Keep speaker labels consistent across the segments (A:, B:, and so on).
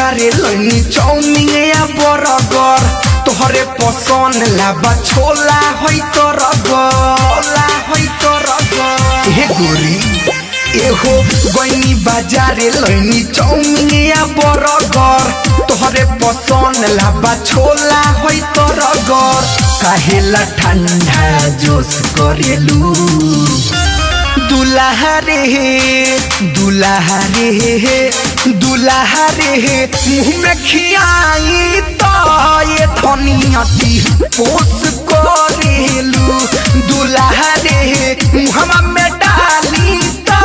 A: बाजारे लनी चाउमीन या बर्गर तोहरे पसंद लाबा छोला होई तरगर हे गोरी एहो गईनी बाजारे लनी चाउमीन या बर्गर तोहरे पसंद लाबा छोला होई तरगर काहेला ठंडा जोश करेलू दुल्हा रे मुँह में खियाई तो ये धनियाती पोस करेलू दुल्हा रे मुँह में डाली तो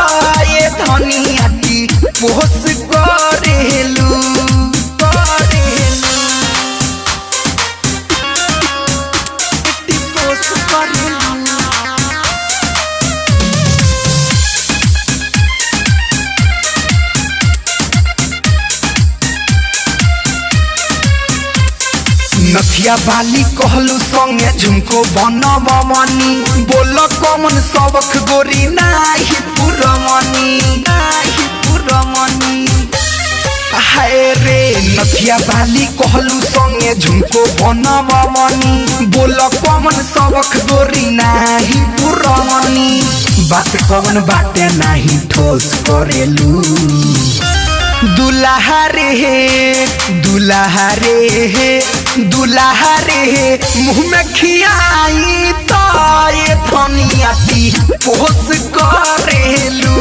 A: ये धनियाती पोस करेलू नथिया बाली कहलू संगे झुमको बनब मनी बोल कमन सबक गोरी नाही पुरमनी हाय रे नथिया बाली कहलू संगे झुमको बनब मनी बोल कमन सबक गोरी नाही पुरमनी बात कवन बाटे नाही ठोस करेलू दुल्हा रे मुँह में खियाई तो ये धनियाती पोस करेलू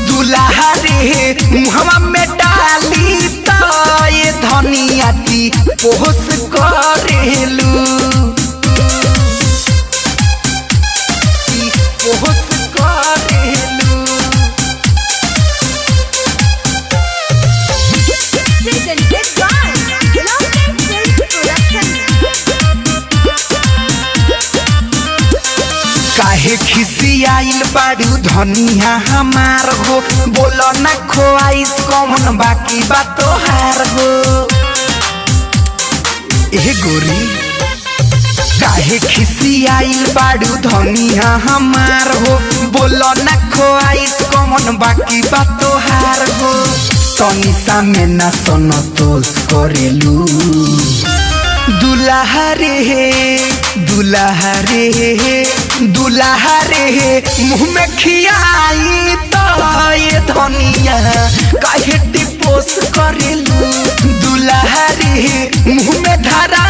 A: दुल्हा रे मुँह में डाली तो ये धनियाती पोस करेलू पोस करेलू काहे खिसियाइल बाड़ू धनिया हमार हो बोलो न खोआइस कौन बाकी बात तोहार हो ए गोरी काहे खिसियाइल बाड़ू धनिया हमार हो बोलो न खोआइस कौन बाकी बात तोहार हो तनिसा में ना सनतोष करेलू दुल्हा रे मुँह में खियाई तो ये धनिया काहे टिपोस करेलू दुल्हा रे मुँह में धरा